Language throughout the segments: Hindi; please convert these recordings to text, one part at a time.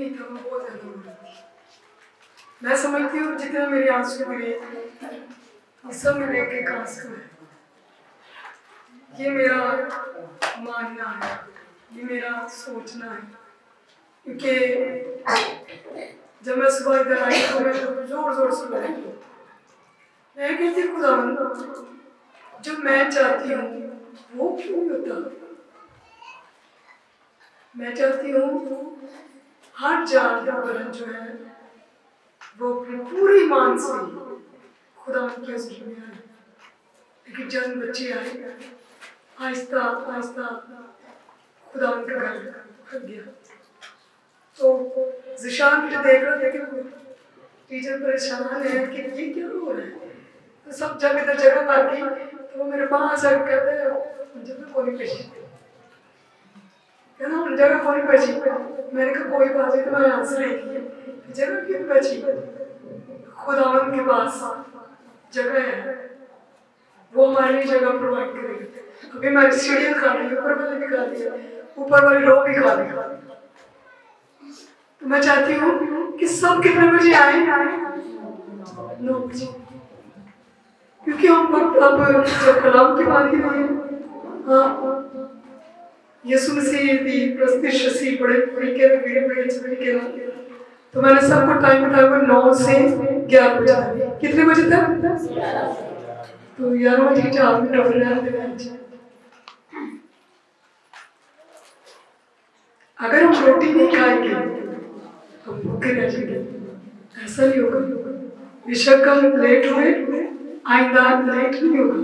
नहीं था, मैं बहुत ज़्यादा रो रही थी। मैं समझती हूँ जितने मेरे आंसू गिरे ये सब मेरे एक एक आंसू है। ये मेरा मानना है, ये मेरा सोचना है। क्योंकि जब मैं सुबह इधर आई तो मैं जोर जोर से रोई। मैं कहती खुदा जो मैं चाहती हूँ वो क्यों होता। मैं चाहती हूँ हर जानवर जो है वो अपने पूरे ईमान से खुदा की हज़ूरी में आए। लेकिन जब बच्चे आए आहिस्ता आहिस्ता खुदा उनका घर खट गया। तो ज़िशान मुझे देख रहा था कि टीचर परेशान है कि ये क्या हो रहा है। तो सब जब इधर जगह मार गई तो वो मेरे पास आकर कहते हैं मुझे तो कोई पेशी कहना उन जगह कोई बची। मैंने कहा कोई बात नहीं, तो मैं हंस रही थी जगह क्यों बची। खुदावन के पास जगह है, वो हमारे लिए जगह प्रोवाइड करेगी। अभी हमारी सीढ़ियाँ खाली है, ऊपर वाले भी खाली है, ऊपर वाली रो भी खाली है। तो मैं चाहती हूँ कि सब कितने बजे आए 9 बजे, क्योंकि हम अब जब कलाम की बात है हाँ यीशु मसीह दी प्रस्तुति शसी बड़े बड़े अच्छे ना। तो मैंने सबको टाइम बताया वो 9 से 11 बजे। कितने बजे तक? तो 11 बजे के 4 मिनट हो रहे हैं। अगर हम रोटी नहीं खाएंगे हम भूखे रह जाएंगे। ऐसा नहीं होगा। बेशक हम लेट हुए आइंदा लेट नहीं होगा।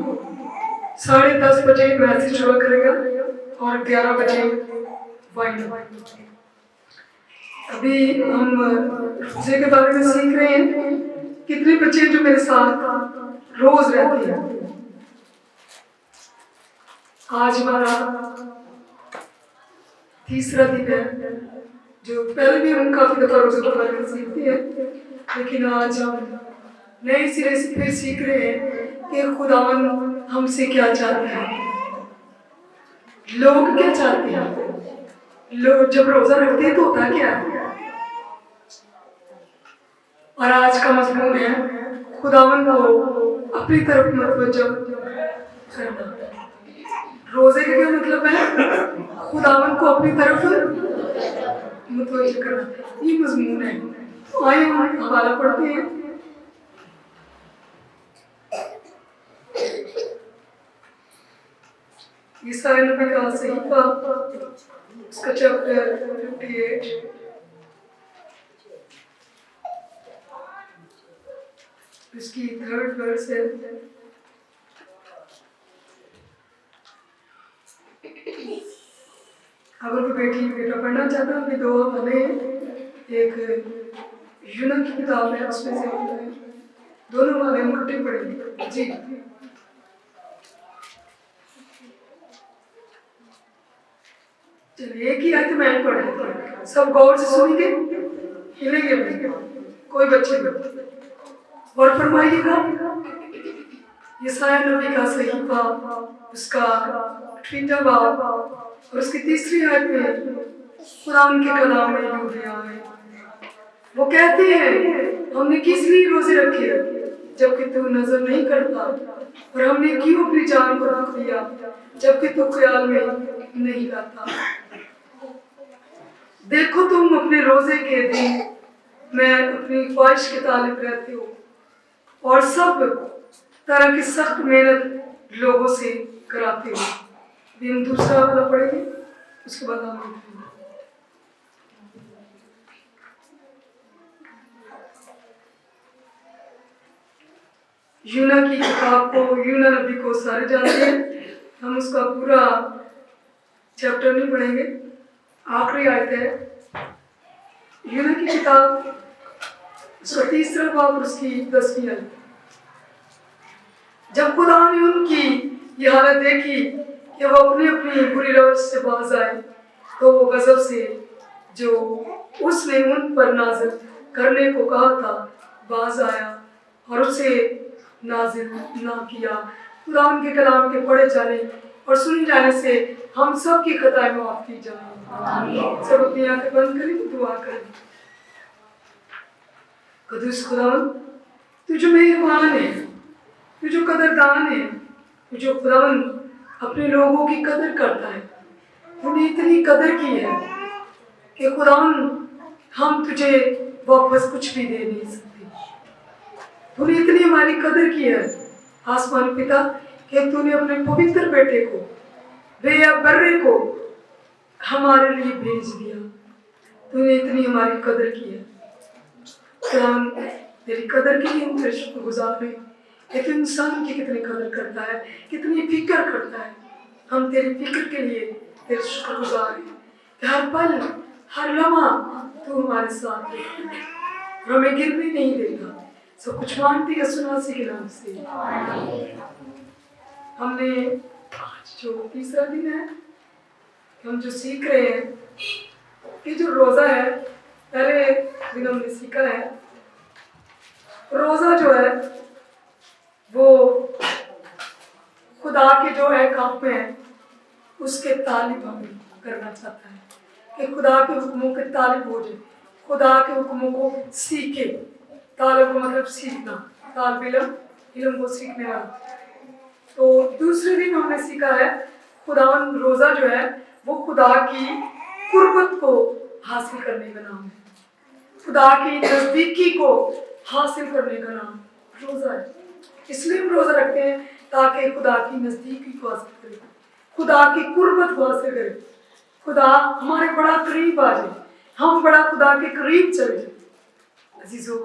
10:30 बजे मैसेज हुआ करेगा और 11 बजे वाइंड। अभी हम रोजे के बारे में सीख रहे हैं। कितने बच्चे जो मेरे साथ रोज रहते हैं। आज हमारा तीसरा दिन है, जो पहले भी हम काफी दफा रोजे के बारे में सीखते हैं, लेकिन आज हम नए सिरे से फिर सीख रहे हैं कि खुदावन हमसे क्या चाहते हैं, लोग क्या चाहते हैं। लोग जब रोजा रखते हैं तो होता क्या है। और आज का मजमून है खुदावन को अपनी तरफ मुतवज्जो करना। रोजे का क्या मतलब है? खुदावन को अपनी तरफ मुतवज्जो करना, ये मजमून है। तो आइए हम हवाला पढ़ते हैं। ईसाई नबी का सहीफा उसका चैप्टर 58 इसकी 3rd वर्स है। अगर कोई बेटा पढ़ना चाहता है अभी 2 हवाले एक यूना की किताब है उसमें से दोनों हवाले हम इकट्ठे पढ़ेंगे। जी चलिए एक ही आयत मैं पढ़ लेता हूं, सब गौर से सुनेंगे, हिलेंगे भी कोई बच्चे और फरमाइएगा। यशायाह नबी का सहीफा उसका 8वां बाब और उसकी 3री आयत में खुदा उनके कलाम में यूं दिया है। वो कहते हैं हमने किस लिए रोजे रखे जबकि तू नजर नहीं करता, और हमने क्यों अपनी जान को रख दिया जबकि तू ख्याल में नहीं लाता। देखो तुम अपने रोजे के दिन मैं अपनी ख्वाहिश के तालिब रहते हो और सब तरह की सख्त मेहनत लोगों से कराते हो। दिन दूसरा वाला पढ़ेंगे उसके बाद हम यूना की किताब को, यूना नबी को सारे जानते हैं। हम उसका पूरा चैप्टर नहीं पढ़ेंगे, आखिरी आयत है यूना की किताब उसका 3रा बाब और उसकी 10वीं आयत। जब खुदा ने उनकी ये हालत देखी कि वो अपनी अपनी बुरी रवैश से बाज आए, तो वो गजब से जो उसने उन पर नाजिल करने को कहा था बाज आया और उसे नाजिल ना किया। खुदा उनके कलाम के पढ़े जाने और सुने जाने से हम सब की खताएं माफ की जाए। सब अपनी आंखें बंद करें तो दुआ करें। कदूस खुदावन, तू जो मेहरबान है, तू जो कदरदान है, तू जो खुदावन अपने लोगों की कदर करता है, तूने इतनी कदर की है कि खुदावन हम तुझे वापस कुछ भी दे नहीं सकते। तूने इतनी हमारी कदर की है आसमान पिता कि तूने अपने पवित्र बेटे को, बेया बर्रे को हमारे लिए भेज दिया। तूने इतनी हमारी कदर की है खुदावन, तेरी कदर के लिए हम तेरे शुक्रगुजार हैं कि तू इंसान की कितनी कदर करता है, कितनी फिक्र करता है। हम तेरी फिक्र के लिए तेरे शुक्रगुजार हैं कि हर पल हर लम्हा तू हमारे साथ है, हमें गिरने नहीं देगा। सब कुछ मानती है सुनासी के नाम से। हमने आज जो तीसरा दिन है, हम जो सीख रहे हैं कि जो रोजा है, पहले दिन हमने सीखा है रोजा जो है वो खुदा के जो है काम में है उसके तालिब हमें करना चाहता है कि खुदा के हुक्मों के तालिब हो जाए, खुदा के हुक्मों को सीखे। तालिब को मतलब सीखना, तालिब इल्म को सीखने वाला। तो दूसरे दिन हमने सीखा है खुदावन रोजा जो है वो खुदा की कुर्बत को हासिल करने का नाम है, खुदा की नजदीकी को हासिल करने का नाम रोजा है। इसलिए हम रोजा रखते हैं ताकि खुदा की नजदीकी को हासिल करें, खुदा की कुर्बत को हासिल करें, खुदा हमारे बड़ा करीब आ जाए, हम बड़ा खुदा के करीब चले जाए। अजीजों,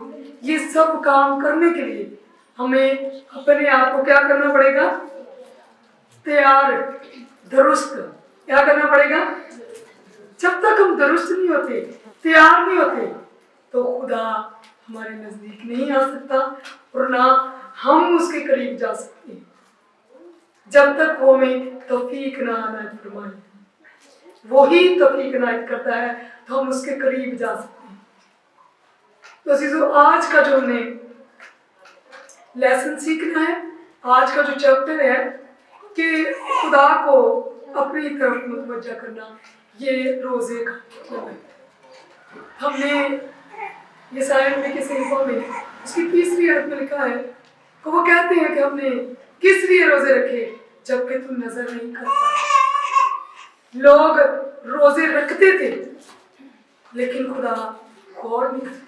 ये सब काम करने के लिए हमें अपने आप को क्या करना पड़ेगा? तैयार, दुरुस्त। क्या करना पड़ेगा? जब तक हम दुरुस्त नहीं होते, तैयार नहीं होते, तो खुदा हमारे नजदीक नहीं आ सकता और ना हम उसके करीब जा सकते हैं। जब तक वो हमें तौफीक ना अनायत फरमाए, वो ही तौफीक अनायत करता है तो हम उसके करीब जा सकते हैं। तो अजीजों, आज का जो हमने लेसन सीखना है, आज का जो चैप्टर है कि खुदा को अपनी तरफ मुतवज्जा करना, ये रोजे का मतलब है। हमने ये साइड में किसी में उसकी तीसरी आयत में लिखा है कि वो कहते हैं कि हमने किस लिए रोजे रखे जबकि तुम नजर नहीं करता। लोग रोजे रखते थे लेकिन खुदा गौर नहीं करता,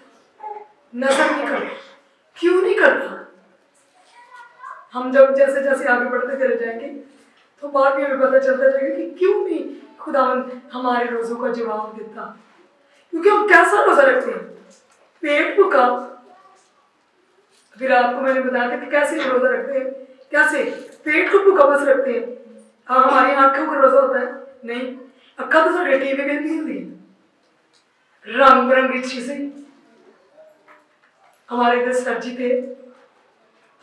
नजर नहीं करता। क्यों नहीं करता? हम जब जैसे जैसे आगे बढ़ते चले जाएंगे तो बाद में हमें पता चलता जाएगा कि क्यों नहीं खुदावन हमारे रोजों का जवाब देता। क्योंकि हम कैसा रोजा रखते हैं? पेट भूखा। अभी रात को मैंने बताया था कि कैसे रोजा रखते हैं, कैसे पेट को भूखा बस रखते हैं। हाँ, हमारी आंखों का रोजा होता है? नहीं, अक्खा तो साढ़े टीवी में नहीं होती, रंग बिरंगी चीजें। हमारे इधर सर जी थे,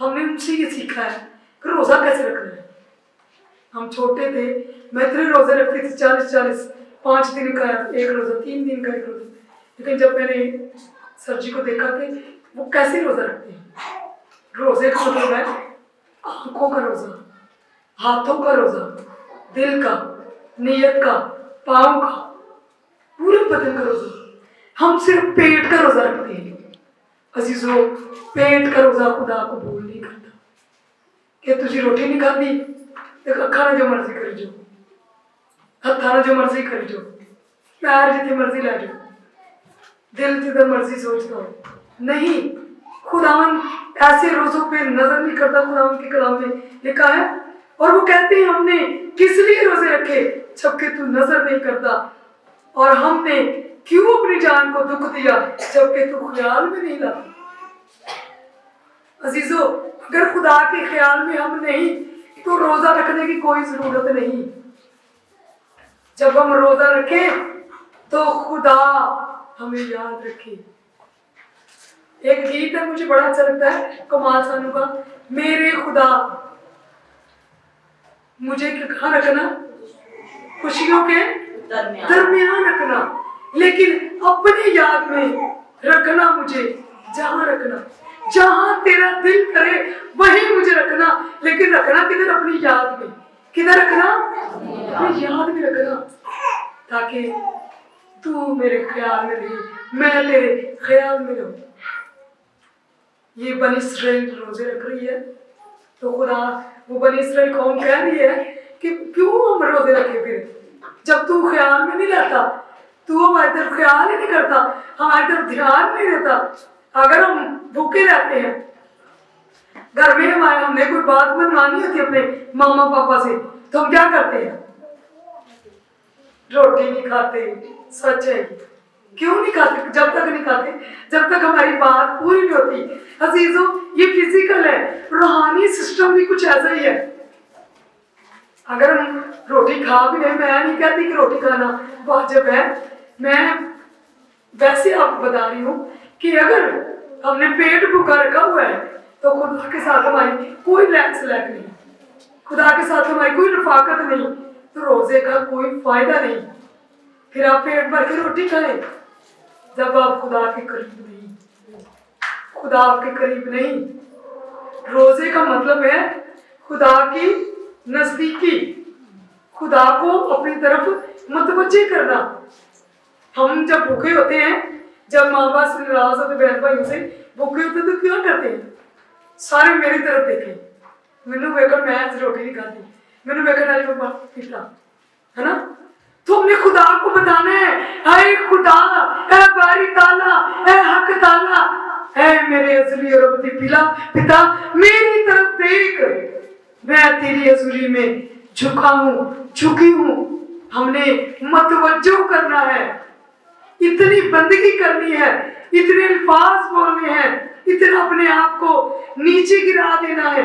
हमने उनसे ये सीखा है कि रोजा कैसे रखना है। हम छोटे थे, मैं इतने रोजे रखती थी, 40 5 दिन का एक रोजा, 3 दिन का एक रोजा। लेकिन जब मैंने सर जी को देखा कि वो कैसे रोजा रखते हैं, रोजे का मतलब है आंखों का रोजा, हाथों का रोजा, दिल का, नीयत का, पाँव का, पूरे बदन का रोजा। हम सिर्फ पेट का रोजा रखते हैं। अजीजों, पेट का रोजा खुदा कबूल नहीं करता। कि तुझी रोटी नहीं खाती तो अखा ने जो मर्जी करी जो, हथा ने जो मर्जी करी जो, पैर जितने मर्जी ला जाओ, दिल जिधर मर्जी सोचता हो। नहीं, खुदावन ऐसे रोजों पे नजर नहीं करता। खुदावन के कलाम में लिखा है और वो कहते हैं हमने किस लिए रोजे रखे जबकि तू नजर नहीं करता, और हमने क्यों अपनी जान को दुख दिया जबकि तू ख्याल में नहीं लाता। अजीजों, अगर खुदा के ख्याल में हम नहीं तो रोजा रखने की कोई जरूरत नहीं। जब हम रोजा रखें तो खुदा हमें याद रखे। एक गीत है, मुझे बड़ा अच्छा लगता है कमाल सानू का, मेरे खुदा मुझे कहाँ रखना? खुशियों के दरमियान रखना, लेकिन अपनी याद में रखना मुझे। जहां रखना, जहां तेरा दिल करे वहीं मुझे रखना, लेकिन रखना किधर? अपनी याद में। किधर रखना? अपनी याद में रखना, ताकि तू मेरे ख्याल में रही, मैं तेरे ख्याल में रहूं। ये बनी इसराइल रोजे रख रही है, तो खुदा वो बनी इसराइल कौम कह रही है कि क्यों हम रोजे रखे फिर, जब तू ख्याल में नहीं रहता, तू हमारी तरफ ख्याल ही नहीं करता, हमारी तरफ ध्यान नहीं देता। अगर हम भूखे रहते हैं, घर में हमारे हमने कोई बात मनवानी होती है अपने मामा पापा से, तो हम क्या करते हैं? रोटी नहीं खाते। सच है, क्यों नहीं खाते? जब तक नहीं खाते, जब तक हमारी बात पूरी नहीं होती। अजीजों, ये फिजिकल है, रूहानी सिस्टम भी कुछ ऐसा ही है। अगर हम रोटी खा भी नहीं, मैं नहीं कहती कि रोटी खाना वाजिब है, मैं वैसे आपको बता रही हूँ कि अगर हमने पेट भूखा रखा हुआ है तो खुदा के साथ हमारी कोई लैक्स नहीं, खुदा के साथ हमारी कोई रफाकत नहीं, तो रोजे का कोई फायदा नहीं। फिर आप पेट भर के रोटी खाएं जब आप खुदा के करीब नहीं, खुदा आपके करीब नहीं। रोजे का मतलब है खुदा की नजदीकी, खुदा को अपनी तरफ मुतवज्जे करना। हम जब भूखे होते हैं, जब माँ बाप से नाराज होते, बहन भाइयों से भूखे होते, तो क्या करते हैं? सारे मेरी तरफ देखें, मैंने वेकर मैं रोटी नहीं खाती, मैंने वेकर आज पिता, है ना? तो हमने खुदा को बताना है, ऐ खुदा, ऐ बारी ताला, ऐ हक ताला, ऐ मेरे असली और अबदी पिता, मेरी तरफ देख, मैं तेरी हजूरी में झुका हूँ, झुकी हूँ। हमने मतवज्जो करना है, इतनी बंदगी करनी है, इतने अल्फाज बोलने हैं, इतना अपने आप को नीचे गिरा देना है,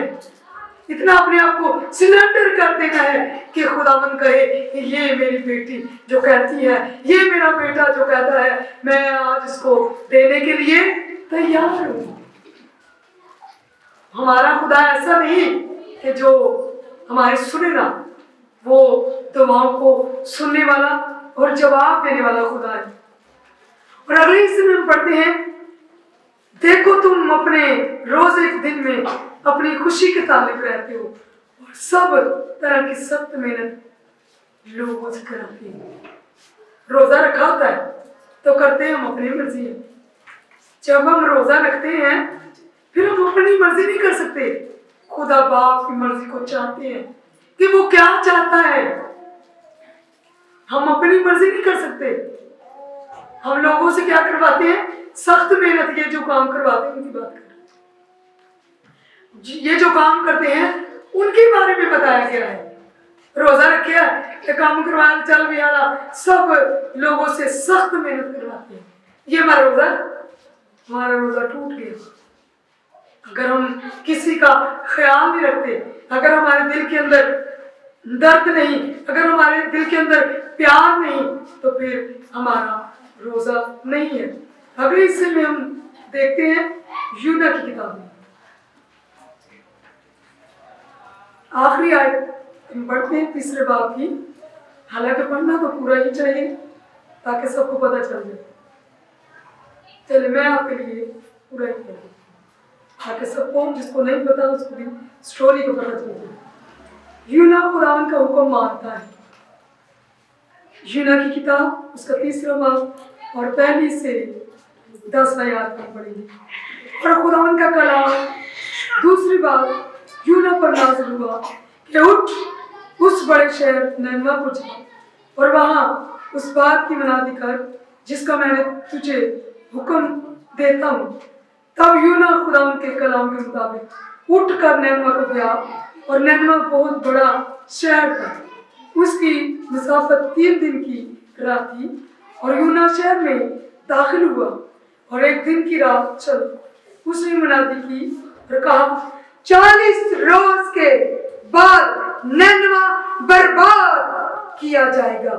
इतना अपने आप को सिलेंडर कर देना है कि खुदावंद कहे कि ये मेरी बेटी जो कहती है, ये मेरा बेटा जो कहता है, मैं आज इसको देने के लिए तैयार हूं। हमारा खुदा ऐसा नहीं कि जो हमारे सुने ना, वो दुआओं को सुनने वाला और जवाब देने वाला खुदा है। और अगले हिस्से में हम पढ़ते हैं, देखो तुम अपने रोज एक दिन में अपनी खुशी के तालिब रहते हो और सब तरह की सख्त मेहनत लोगों से कराते हो। रोजा रखा होता है तो करते हैं हम अपनी मर्जी है। जब हम रोजा रखते हैं फिर हम अपनी मर्जी नहीं कर सकते, खुदा बाप की मर्जी को चाहते हैं कि वो क्या चाहता है। हम अपनी मर्जी नहीं कर सकते, हम लोगों से क्या करवाते हैं? सख्त मेहनत। ये जो काम करवाते हैं उनकी बात कर, ये जो काम करते हैं उनके बारे में बताया गया है। रोजा रखे काम करवा चल भी आला, सब लोगों से सख्त मेहनत करवाते हैं। ये हमारा रोजा टूट गया। अगर हम किसी का ख्याल नहीं रखते, अगर हमारे दिल के अंदर दर्द नहीं, अगर हमारे दिल के अंदर प्यार नहीं, तो फिर हमारा रोजा नहीं है। अगले हिस्से में हम देखते हैं यूना की किताब में, आखिरी आयत हम पढ़ते हैं 3 बाब की। हालांकि पढ़ना तो पूरा ही चाहिए ताकि सबको पता चल जाए। चलिए मैं आपके लिए पूरा ही पढ़ूँ ताकि सबको, जिसको नहीं पता उसको भी स्टोरी को पता चल जाए। यूना खुदावन का हुक्म मानता है। यूना की किताब उसका 3 बाब और पहली से 10 आयत में पढ़ेंगे। और खुदावन का कलाम दूसरी बार यूना पर नाज़िल हुआ कि उठ, उस बड़े शहर निनवा को जा और वहां उस बात की मनादी कर जिसका मैंने तुझे हुक्म देता हूँ। तब यूना खुदावन के कलाम के मुताबिक उठ कर निनवा को गया, और निनवा बहुत बड़ा शहर था। उसकी मुसाफत 3 दिन की राह थी। और यूना शहर में दाखिल हुआ और 1 दिन की राह चल उसने मुनादी की और कहा, 40 रोज के बाद निनवा बर्बाद किया जाएगा।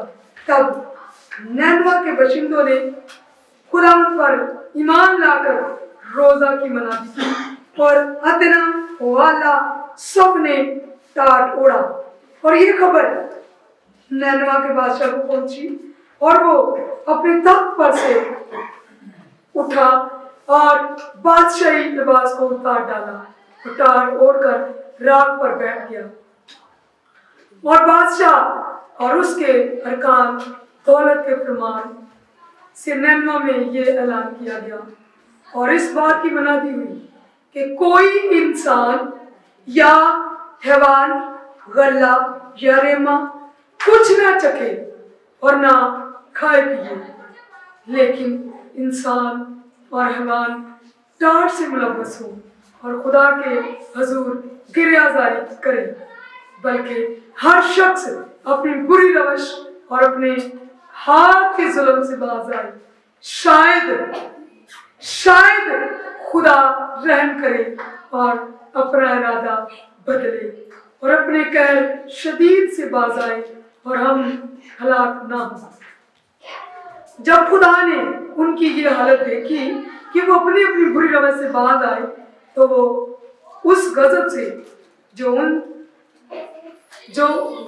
तब निनवा के बाशिंदों ने खुदावंद पर ईमान लाकर रोजा की मनादी की और अदना वाला सब ने टाट ओढ़ा। और ये खबर निनवा के बादशाह को पहुंची और वो अपने तख्त पर से उठा और बादशाही लिबास को उतार डाला, टाट ओढ़कर राख पर बैठ गया। और बादशाह और उसके अरकान दौलत के फरमान से नैनवा में ये ऐलान किया गया और इस बात की मनादी हुई कि कोई इंसान या हैवान गल्ला या रेमा कुछ ना चखे और ना खाए पिए, लेकिन इंसान और हैवान टाट से मुलव्वस हो और खुदा के हजूर गिरियाजारी करे, बल्कि हर शख्स अपनी बुरी रवश और अपने हाथ के जुल्म से बाज आए। शायद खुदा रहम करे और अपना इरादा बदले और अपने कहर शदीद से बाज आए और हम हलाक ना हो। जब खुदा ने उनकी ये हालत देखी कि वो अपनी अपनी बुरी रवश से बाज आए, तो वो उस गजब से जो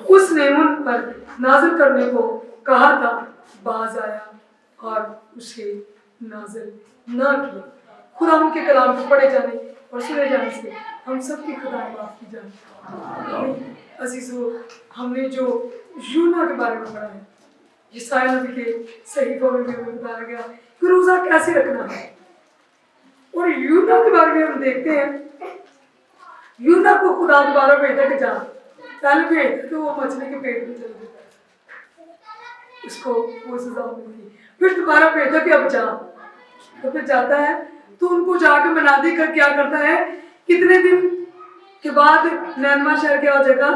उसने उन पर नाजिल करने को कहा था बाज आया और उसे नाजिल ना किया। खुदा उनके कलाम को पढ़े जाने और सुने जाने से हम सबकी खुदाएं माफ की जाए। अजीजों, हमने जो यूना के बारे में पढ़ा है, यशायाह नबी के सहीफों में भी हमें बताया गया कि रोजा कैसे रखना है। और यूना के बारे में हम देखते हैं, यूना को खुदा दोबारा भेजा कि जा, पहले भेज तो वो मछली के पेट में चल गया, उसको वो सजा मिलती। फिर दोबारा भेजा कि अब जा, तो फिर जाता है तो उनको जाके मनादी कर क्या करता है, कितने दिन के बाद नैनवा शहर क्या हो जाएगा,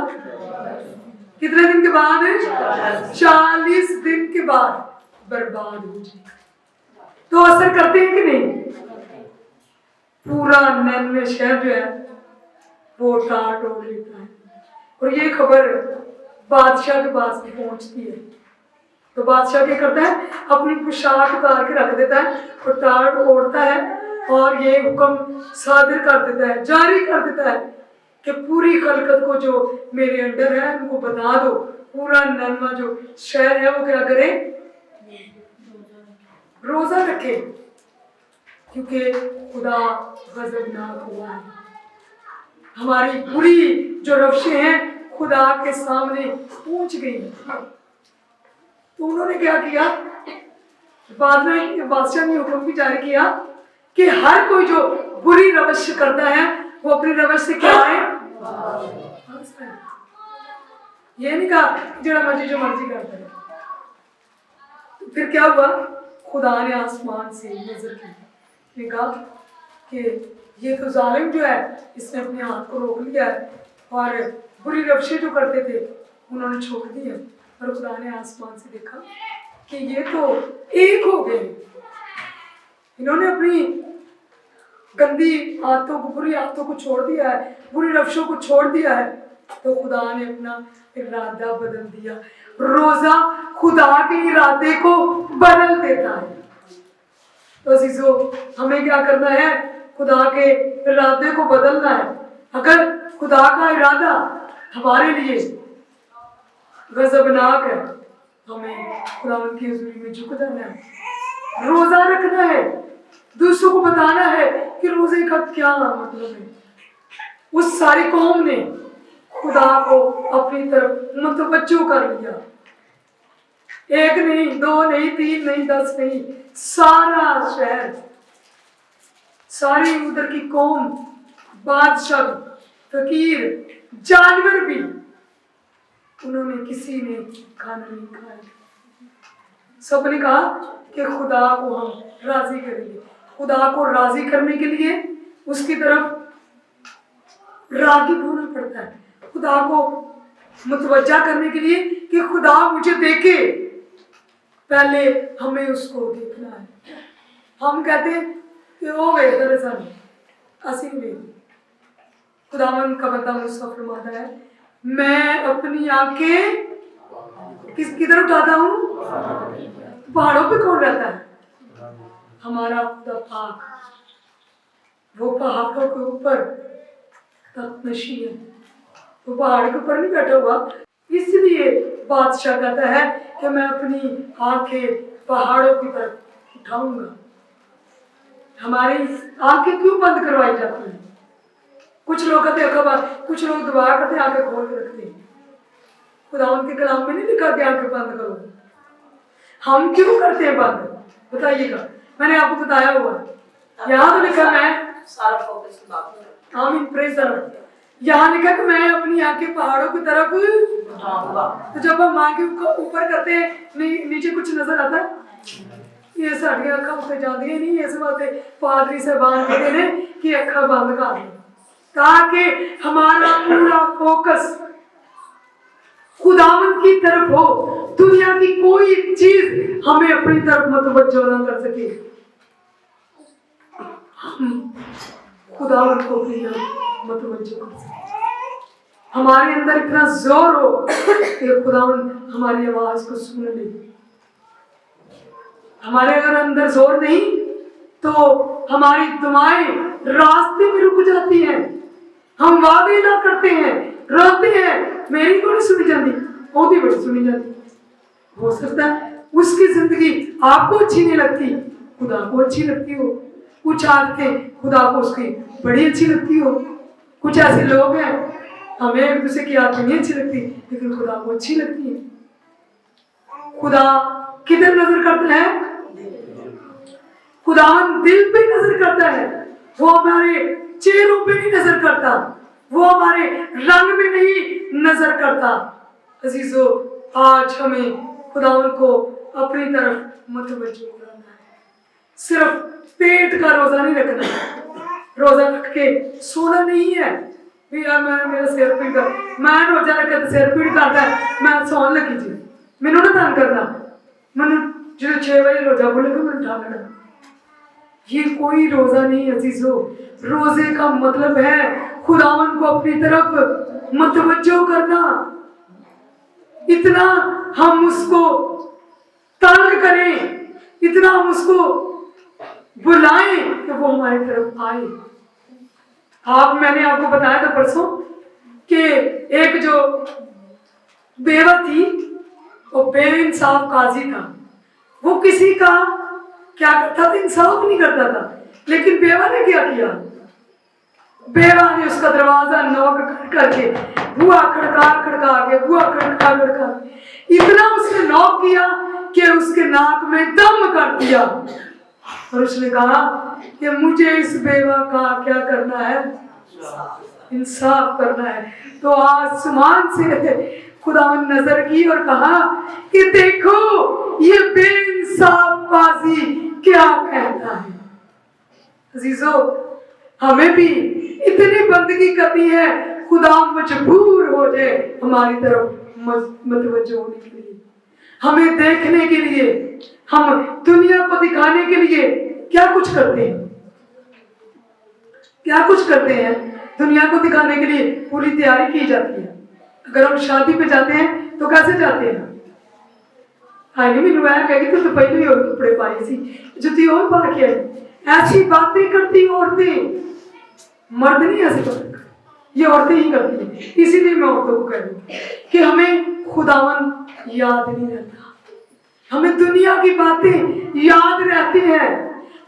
कितने दिन के बाद 40 दिन के बाद बर्बाद हो जाएगा। तो असर करते हैं कि नहीं? पूरा नैनवे शहर जो है वो टाट हो लेता है। और ये खबर बादशाह के पास पहुंचती है, तो बादशाह क्या करता है, अपनी पोशाक उतार के रख देता है और टाट ओढ़ता है और ये हुक्म सादिर कर देता है, जारी कर देता है कि पूरी खलकत को जो मेरे अंडर है उनको बता दो, पूरा नैनवा जो शहर है वो क्या करे, रोजा रखे, क्योंकि खुदा गजबनाक हुआ है। हमारी बुरी जो रवशें हैं खुदा के सामने पहुंच गई। तो उन्होंने क्या किया, बादशाह ने हुक्म भी जारी किया कि हर कोई जो बुरी रवश करता है वो अपनी रवश से क्या है, ये नहीं कहा जो मर्जी करता है। तो फिर क्या हुआ, खुदा ने आसमान से नजर की, कहा कि ये तो जालिम जो है इसने अपने हाथ को रोक लिया है और बुरी रवशें जो करते थे उन्होंने छोड़ दी है। और खुदा ने आसमान से देखा कि ये तो एक हो गए, इन्होंने अपनी गंदी आदतों को, बुरी आदतों को छोड़ दिया है, बुरी रवशों को छोड़ दिया है। तो खुदा ने अपना इरादा बदल दिया। रोजा खुदा के इरादे को बदल देता है। तो अजीजों, हमें क्या करना है, खुदा के इरादे को बदलना है। अगर खुदा का इरादा हमारे लिए गजबनाक है, हमें खुदा की हुजूरी में झुक जाना है, रोजा रखना है, दूसरों को बताना है कि रोजे का क्या मतलब है। उस सारी कौम ने खुदा को अपनी तरफ मुतवज्जो कर लिया, एक नहीं, दो नहीं, तीन नहीं, 10 नहीं, सारा शहर, सारी उधर की कौम, बादशाह, फकीर, जानवर भी, उन्होंने किसी ने खाना नहीं खाया। सबने कहा कि खुदा को हम राजी करेंगे। खुदा को राजी करने के लिए उसकी तरफ रागिब होना पड़ता है, खुदा को मुतवज्जा करने के लिए कि खुदा मुझे देखे, पहले हमें उसको देखना है। हम कहते हैं कि हो गए दरअसल असीम में खुदावन का बंदा मुझसे फरमाता है, मैं अपनी आंखें किधर उठाता हूँ, पहाड़ों पे कौन रहता है, हमारा खुदा पाक, वो पहाड़ों के ऊपर तख्तनशी है, वो पहाड़ के ऊपर नहीं बैठा हुआ। इसलिए बादशाह कहता है कि मैं अपनी आंखें पहाड़ों की तरफ उठाऊंगा। हमारी आंखें क्यों बंद करवाई जाती हैं? कुछ लोग कहते हैं खबर, कुछ लोग दुआ करते हैं आंखें खोल के रखते हैं। खुदावंद के कलाम में नहीं लिखा कि आंखें बंद करो। हम क्यों करते हैं बंद, बताइएगा। मैंने आपको बताया हुआ, यहाँ तो लिखा मैं सारा फोकस आमीन प्रेज़ द लॉर्ड। यहाँ लिखा कि मैं अपनी आंखें पहाड़ों की तरफ, तो जब हम आंखें ऊपर करते हैं नीचे कुछ नजर आता है? ये साड़ियाँ अखा उत्ते जाती नहीं, इस वास्ते पादरी साहबान कहते हैं कि अखा बंद कर दो, ताकि हमारा पूरा फोकस खुदावंद की तरफ हो। दुनिया की कोई चीज हमें अपनी तरफ मतवज्जो ना कर सके। हम खुदावंद को अपनी तरफ मतवज्जो कर सके। हमारे अंदर इतना जोर हो कि खुदावंद हमारी आवाज को सुन ले। हमारे अगर अंदर जोर नहीं तो हमारी दुआएं रास्ते में रुक जाती हैं। हम वादे ना करते हैं, रोते हैं, मेरी को नहीं सुनी जाती, बहुत ही बड़ी सुनी जाती। हो सकता है उसकी जिंदगी आपको अच्छी नहीं लगती, खुदा को अच्छी लगती हो। कुछ आदतें खुदा को उसकी बड़ी अच्छी लगती हो। कुछ ऐसे लोग हैं हमें एक दूसरे की आदतें नहीं अच्छी लगती, लेकिन खुदा को अच्छी लगती है। खुदा किधर नजर करता है? खुदावन दिल पे नजर करता है। वो हमारे चेहरों पे नहीं नजर करता, वो हमारे रंग में नहीं नजर करता। अजीजों, आज हमें खुदावन को अपनी तरफ मतवज्जो करना है। सिर्फ पेट का रोजा नहीं रखना है, रोजा रख के सोना नहीं है। यार मैं मेरा सिर पीड़ कर, मैं रोजा रख के सिर पीड़ करता है, मैं सोन लगी जी, मैनू ना तंग करना, मैनू जो 6 बजे रोजा बोलेगा मैंने उठा लेना। ये कोई रोजा नहीं अजीजों। रोजे का मतलब है खुदावन को अपनी तरफ मतवज्जो करना। इतना हम उसको तंग करें, इतना हम उसको बुलाएं कि वो हमारी तरफ आए। मैंने आपको बताया था परसों कि एक जो बेवा थी, वो बेइंसाफ काजी था। वो किसी का क्या करता था? इंसाफ नहीं करता था। लेकिन बेवा ने क्या किया? बेवा ने उसका दरवाजा नॉक करके बुआ खड़का खड़का के बुआ खड़का खड़का इतना उसने नॉक किया कि उसके नाक में दम कर दिया। और उसने कहा कि मुझे इस बेवा का क्या करना है? इंसाफ करना है। तो आसमान से खुदावन नजर की और कहा कि देखो ये बेइंसाफ काजी क्या कहता है। अजीजों, हमें भी इतनी बंदगी करनी है, खुदा मजबूर हो जाए हमारी तरफ मतवज्जो होने के लिए, हमें देखने के लिए। हम दुनिया को दिखाने के लिए क्या कुछ करते हैं, क्या कुछ करते हैं। दुनिया को दिखाने के लिए पूरी तैयारी की जाती है। अगर हम शादी पे जाते हैं तो कैसे जाते हैं? हाँ नहीं मैंने वह कहेगी तो पहले ही और कपड़े पाए सी जुती और पा के आई। ऐसी बातें करती औरतें, मर्द नहीं ऐसे करते, ये औरतें ही करती हैं। इसीलिए मैं औरतों को कह दूँ कि हमें खुदावन याद नहीं रहता, हमें दुनिया की बातें याद रहती है,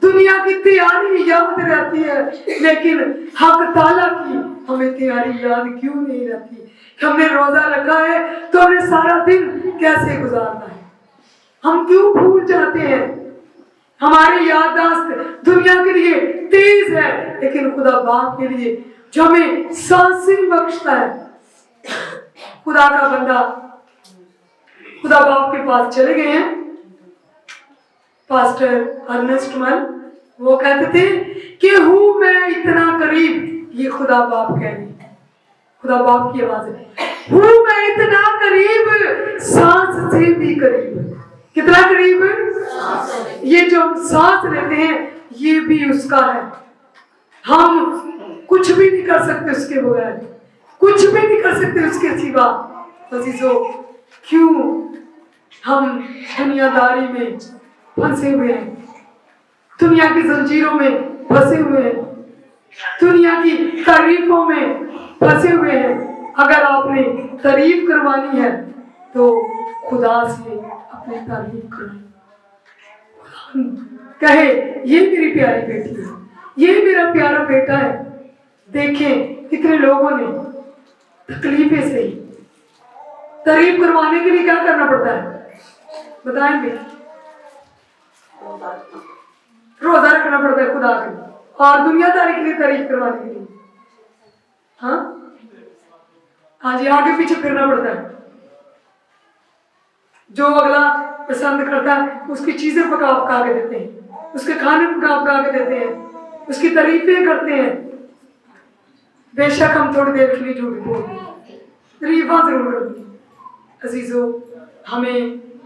दुनिया की तैयारी याद रहती है, लेकिन हक ताला की हमें तैयारी याद क्यों नहीं रहती? हमने रोजा रखा है तो हमें सारा दिन कैसे गुजारना है, हम क्यों भूल जाते हैं? हमारी याददाश्त दुनिया के लिए तेज है, लेकिन खुदा बाप के लिए जो हमें सांसें बख्शता है। खुदा का बंदा खुदा बाप के पास चले गए हैं, पास्टर अर्नेस्ट मल, वो कहते थे कि हूं मैं इतना करीब। ये खुदा बाप कह रही, खुदा बाप की आवाज है, हूं मैं इतना करीब, सांस से भी करीब। कितना करीब? ये जो हम सांस लेते हैं ये भी उसका है। हम कुछ भी नहीं कर सकते उसके बगैर, कुछ भी नहीं कर सकते उसके सिवा। अजीजों, क्यों हम दुनियादारी में फंसे हुए हैं, दुनिया की जंजीरों में फंसे हुए हैं, दुनिया की तारीफों में फंसे हुए हैं? अगर आपने तारीफ करवानी है तो खुदा से अपनी तारीफ करें, कहे ये मेरी प्यारी बेटी है, ये मेरा प्यारा बेटा है। देखें कितने लोगों ने तकलीफें सही, तारीफ करवाने के लिए क्या करना पड़ता है बताएंगे? रोजा रखना पड़ता है खुदा के लिए और दुनियादारी के लिए तारीफ करवाने के लिए। हाँ हाँ जी, आगे पीछे फिरना पड़ता है। जो अगला पसंद करता है उसकी चीजें पका पका के देते हैं, उसके खाने पका पका के देते हैं, उसकी तारीफें करते हैं। बेशक हम थोड़ी देर के लिए झूठ बोलते हैं, तारीफा जरूर करते हैं। अजीजों, हमें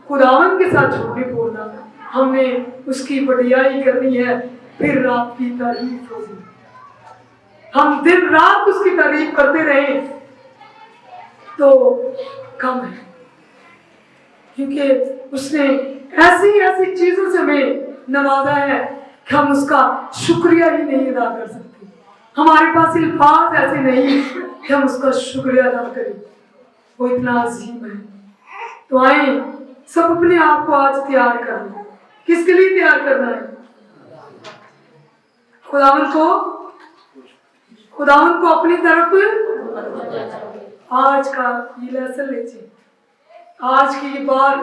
खुदावन के साथ झूठ नहीं बोलना, हमने उसकी बढ़ियाई करनी है, फिर रात की तारीफ होगी। हम दिन रात उसकी तारीफ करते रहें तो कम है, क्योंकि उसने ऐसी ऐसी चीजों से हमें नवाजा है कि हम उसका शुक्रिया ही नहीं अदा कर सकते। हमारे पास अल्फाज ऐसे नहीं कि हम उसका शुक्रिया अदा करें, वो इतना अजीम है। तो आए सब अपने आप को आज तैयार कर लें। किसके लिए तैयार करना है? खुदावन को अपनी तरफ। आज का ये लेसन लीजिए, आज की ये बात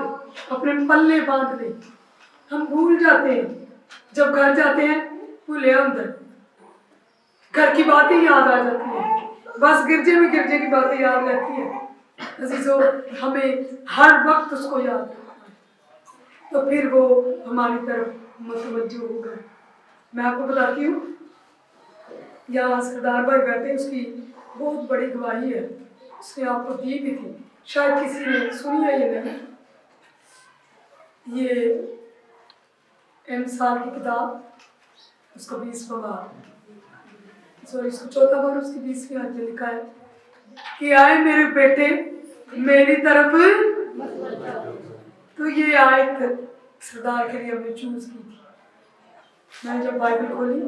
अपने पल्ले बांध ले। हम भूल जाते हैं, जब घर जाते हैं भूले अंदर, घर की बातें याद आ जाती हैं, बस गिरजे में गिरजे की बातें याद रहती हैं। अजीजों, हमें हर वक्त उसको याद रखना है, तो फिर वो हमारी तरफ मुतवज्जो होगा। मैं आपको बताती हूँ, यहाँ सरदार भाई बैठे, उसकी बहुत बड़ी गवाही है, उसने आपको दी भी थी, शायद किसी ने सुनी है ये नहीं। ये साल की किताब, उसका 20वां बार, सॉरी इसको चौथा बार, उसकी 20वीं आयत में लिखा है कि आए मेरे बेटे मेरी तरफ। तो ये आयत सरदार के लिए हमने चूज की थी। मैंने जब बाइबल खोली,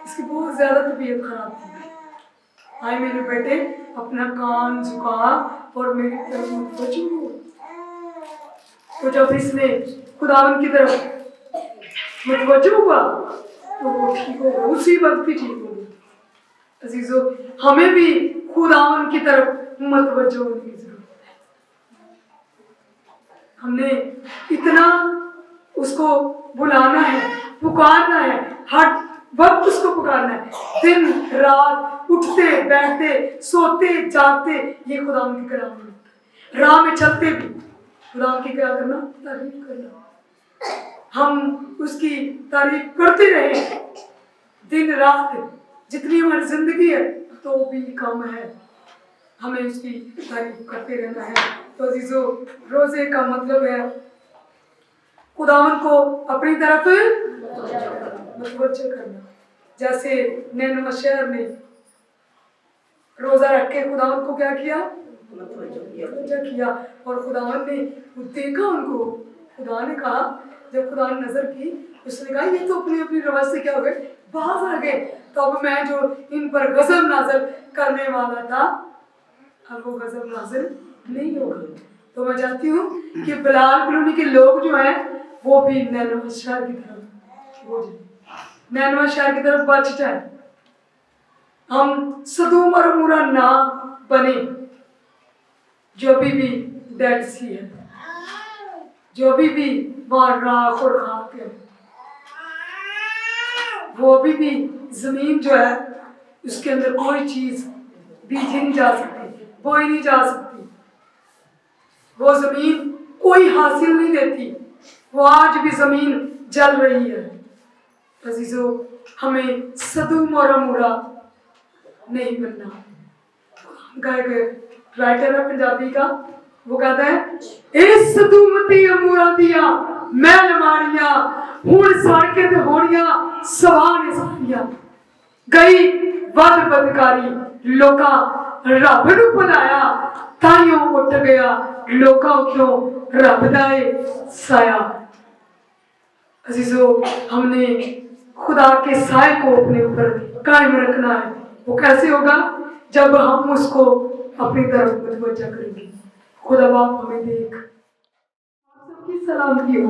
इसकी बहुत ज्यादा तबीयत खराब थी। आए मेरे बेटे अपना कान झुका और मेरी तरफ मुतवज्जो हो। तो जब इसने खुदावन की तरफ मुतवज्जो हुआ तो वो ठीक हो गया, उसी वक्त ही ठीक हो गया। अजीजों, हमें भी खुदावन की तरफ मुतवज्जो होने की जरूरत है। हमने इतना उसको बुलाना है, पुकारना है, हर वक्त उसको पुकारना है, दिन रात, उठते बैठते सोते जागते, ये खुदावन की कलाम है। राह में चलते भी खुदावन की क्या करना? तारीफ करना। हम उसकी तारीफ करते रहे दिन रात, जितनी हमारी जिंदगी है तो भी कम है, हमें उसकी तारीफ करते रहना है। तो अजीजों, रोजे का मतलब है खुदावन को अपनी तरफ मुतवज्जो करना। जैसे नैनवा शहर ने रोजा रख के खुदावन को क्या किया? मुतवज्जो किया। और खुदावन ने देखा उनको, खुदा ने कहा, जब खुदा ने नजर की, उसने कहा ये तो अपनी अपनी रवाज से क्या हो गए, बाहर आ गए। तो अब मैं जो इन पर गजब नाज़िल करने वाला था, अब वो गजब नाज़िल नहीं होगा। तो मैं चाहती हूँ कि बिलाल कॉलोनी के लोग जो हैं वो भी नैनवा शहर की तरफ हो जाए, नैनवा शहर की तरफ बच जाए। हम सदूम और अमोरा ना बने, जो अभी भी डेड सी है, जो अभी भी वहाँ राख और खाक है, वो अभी भी जमीन जो है उसके अंदर कोई चीज बीजी नहीं जा सकती, बोई नहीं जा सकती, वो जमीन कोई हासिल नहीं देती, वो आज भी जमीन जल रही है। अजीजों, हमें सदूम और अमोरा नहीं बनना। गाय राइटर है पंजाबी का, वो कहता है इस सदूमती अमूरा दिया मैल मारिया हुण सड़के ते होड़ियां सवान सारियां गई वध बदकारी लोका रब नूं भुलाया ताइयों उठ गया लोका क्यों रब दा साया। अजीजों, हमने खुदा के साए को अपने ऊपर कायम रखना है। वो कैसे होगा? जब हम उसको अपनी तरफ मुतवज्जो करेंगे। खुदा बाप हमें देख सबकी सलामती हो।